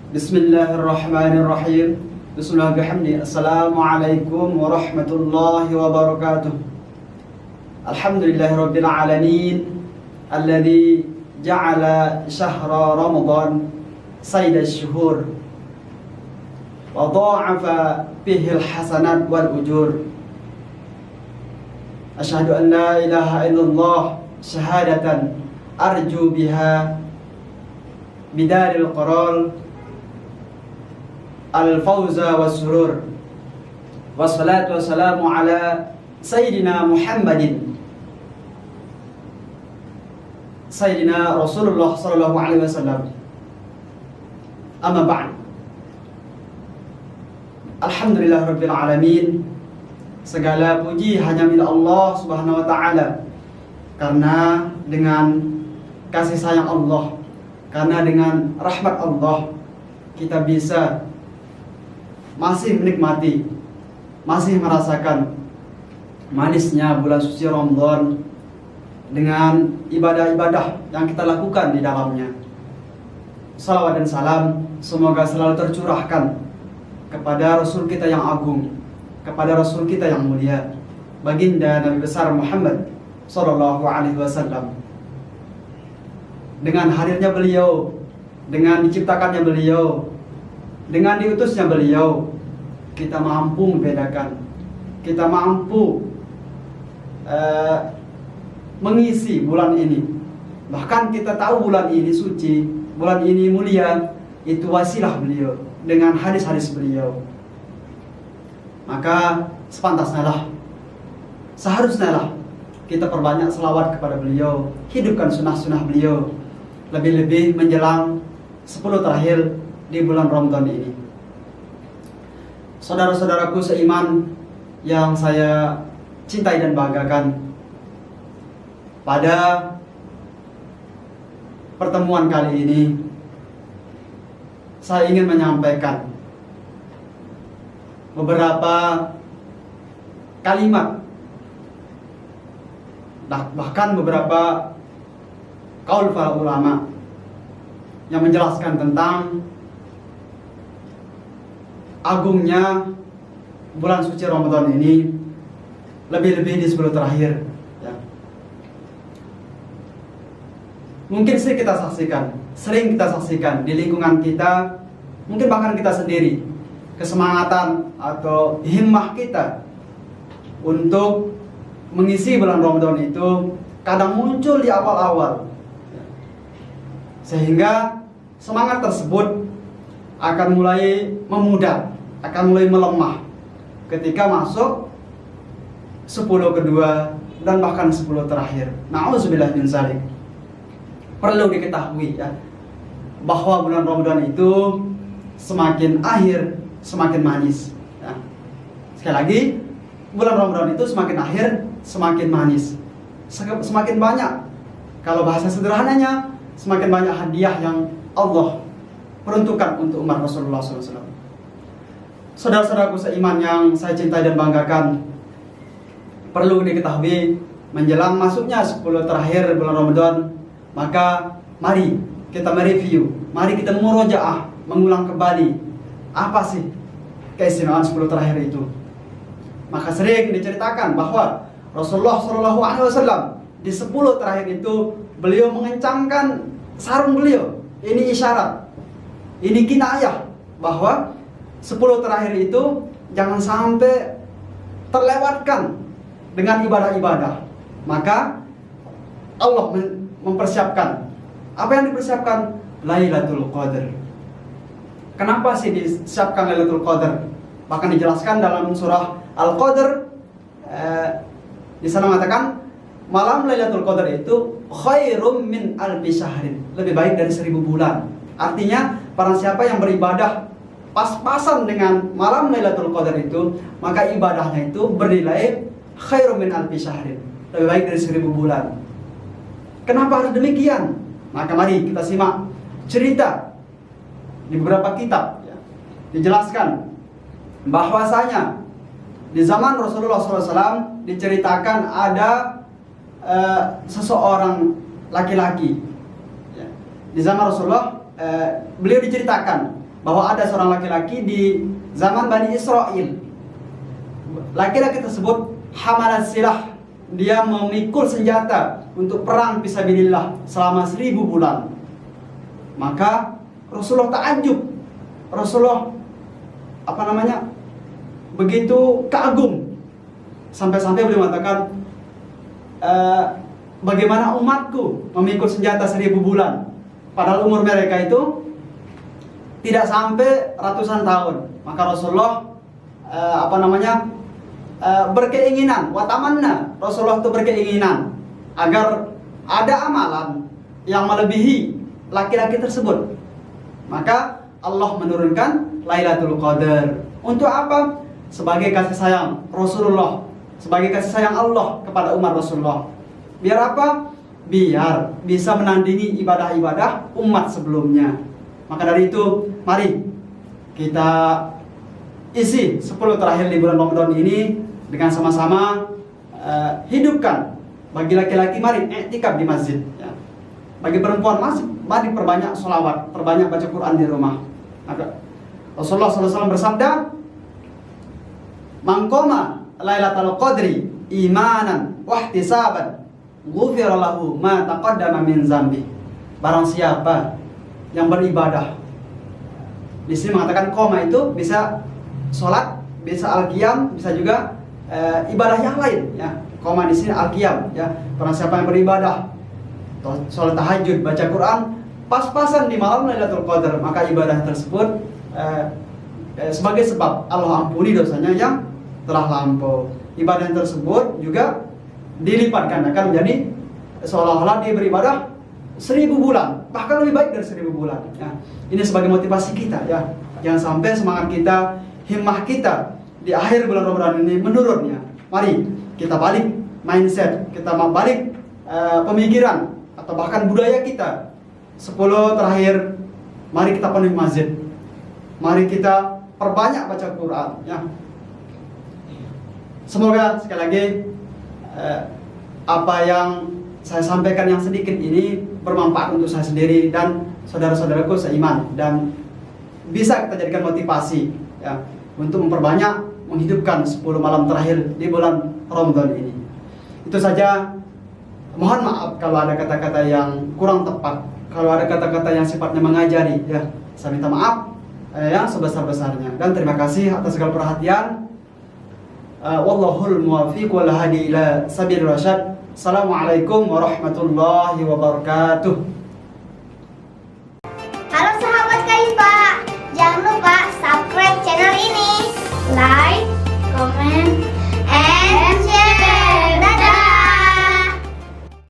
Bismillahirrahmanirrahim. Bismillah bihamdi. Assalamualaikum warahmatullahi wabarakatuh. Alhamdulillahirabbil alamin alladzi ja'ala syahra Ramadan sayyidash syuhur wa dha'afa fihi al-hasanat wal ujur. Asyhadu an la ilaha illallah syahadatan arju biha bidaril qarar al-fawza was-surur. Wassalatu wassalamu ala sayyidina Muhammadin sayyidina Rasulullah sallallahu alaihi wasallam. Amma ba'd. Alhamdulillahirabbil alamin. Segala puji hanya milik Allah Subhanahu wa taala. Karena dengan kasih sayang Allah, karena dengan rahmat Allah, kita bisa masih menikmati, masih merasakan manisnya bulan suci Ramadan dengan ibadah-ibadah yang kita lakukan di dalamnya. Salawat dan salam semoga selalu tercurahkan kepada Rasul kita yang agung, kepada Rasul kita yang mulia, baginda Nabi besar Muhammad sallallahu alaihi wasallam. Dengan hadirnya beliau, dengan diciptakannya beliau, dengan diutusnya beliau, kita mampu membedakan, kita mampu mengisi bulan ini. Bahkan kita tahu bulan ini suci, bulan ini mulia, itu wasilah beliau dengan hadis-hadis beliau. Maka sepantasnya lah, seharusnya lah kita perbanyak selawat kepada beliau, hidupkan sunnah-sunnah beliau, lebih-lebih menjelang 10 terakhir di bulan Ramadan ini. Saudara-saudaraku seiman yang saya cintai dan banggakan, pada pertemuan kali ini saya ingin menyampaikan beberapa kalimat, bahkan beberapa qaul para ulama yang menjelaskan tentang agungnya bulan suci Ramadan ini, lebih-lebih di 10 terakhir ya. Mungkin sering kita saksikan di lingkungan kita, mungkin bahkan kita sendiri, kesemangatan atau himmah kita untuk mengisi bulan Ramadan itu kadang muncul di awal-awal, sehingga semangat tersebut akan mulai memudar, akan mulai melemah ketika masuk 10 kedua dan bahkan 10 terakhir. Na'udzubillah min dzalik. Perlu diketahui ya, bahwa bulan Ramadan itu semakin akhir semakin manis ya. Sekali lagi, bulan Ramadan itu semakin akhir semakin manis, semakin banyak, kalau bahasa sederhananya, semakin banyak hadiah yang Allah peruntukkan untuk umat Rasulullah SAW. Saudara-saudaraku seiman yang saya cintai dan banggakan, perlu diketahui menjelang masuknya 10 terakhir bulan Ramadan, maka mari kita mereview, mari kita murojaah, mengulang kembali apa sih keistimewaan 10 terakhir itu. Maka sering diceritakan bahwa Rasulullah SAW di 10 terakhir itu beliau mengencangkan sarung beliau. Ini isyarat, ini kinayah bahwa 10 terakhir itu jangan sampai terlewatkan dengan ibadah-ibadah. Maka Allah mempersiapkan. Apa yang dipersiapkan? Lailatul Qadar. Kenapa sih disiapkan Lailatul Qadar? Bahkan dijelaskan dalam surah Al-Qadar, di sana mengatakan malam Lailatul Qadar itu khairum min alfi syahrin, lebih baik dari 1000 bulan. Artinya, barang siapa yang beribadah pas-pasan dengan malam Lailatul Qadar itu, maka ibadahnya itu bernilai khairum min alfi syahrin, lebih baik dari 1000 bulan. Kenapa harus demikian? Maka mari kita simak cerita di beberapa kitab ya. Dijelaskan bahwasanya di zaman Rasulullah SAW diceritakan ada seseorang laki-laki ya. Di zaman Rasulullah beliau diceritakan bahwa ada seorang laki-laki di zaman Bani Israel. Laki-laki tersebut hamalat silah, dia memikul senjata untuk perang fisabilillah selama 1000 bulan. Maka Rasulullah takjub, Rasulullah begitu kagum, sampai-sampai beliau mengatakan, bagaimana umatku memikul senjata 1000 bulan, padahal umur mereka itu tidak sampai ratusan tahun. Maka Rasulullah berkeinginan, watamanna, Rasulullah itu berkeinginan agar ada amalan yang melebihi laki-laki tersebut. Maka Allah menurunkan Lailatul Qadar. Untuk apa? Sebagai kasih sayang Rasulullah, sebagai kasih sayang Allah kepada umat Rasulullah. Biar apa? Biar bisa menandingi ibadah-ibadah umat sebelumnya. Maka dari itu, mari kita isi 10 terakhir di bulan Ramadan ini dengan sama-sama hidupkan. Bagi laki-laki, mari i'tikaf di masjid, ya. Bagi perempuan, mari perbanyak sholawat, perbanyak baca Quran di rumah. Maka Rasulullah SAW bersabda, "Man qama Lailatul Qadri imanan wahtisaban, ghufira lahu ma taqaddama min dzambi." Barang siapa yang beribadah, di sini mengatakan qoma itu bisa sholat, bisa al-qiyam, bisa juga ibadah yang lain, ya. Qoma di sini al-qiyam, ya. Barang siapa yang beribadah, sholat tahajud, baca Quran, pas-pasan di malam Lailatul Qadar, maka ibadah tersebut sebagai sebab Allah ampuni dosanya yang telah lampau. Ibadah tersebut juga dilipat gandakan menjadi seolah-olah dia beribadah 1000 bulan, bahkan lebih baik dari 1000 bulan, ya. Ini sebagai motivasi kita, ya. Jangan sampai semangat kita, himmah kita di akhir bulan Ramadan ini menurun, ya. Mari kita balik mindset, kita balik pemikiran atau bahkan budaya kita. 10 terakhir, mari kita penuhi masjid, mari kita perbanyak baca Quran, ya. Semoga sekali lagi apa yang saya sampaikan yang sedikit ini bermanfaat untuk saya sendiri dan saudara-saudaraku seiman, dan bisa kita jadikan motivasi, ya, untuk memperbanyak menghidupkan 10 malam terakhir di bulan Ramadan ini. Itu saja. Mohon maaf kalau ada kata-kata yang kurang tepat, kalau ada kata-kata yang sifatnya mengajari, ya, saya minta maaf yang sebesar-besarnya, dan terima kasih atas segala perhatian. Wallahul muwaffiq wal hadi ila sabil rasyad. Assalamualaikum warahmatullahi wabarakatuh.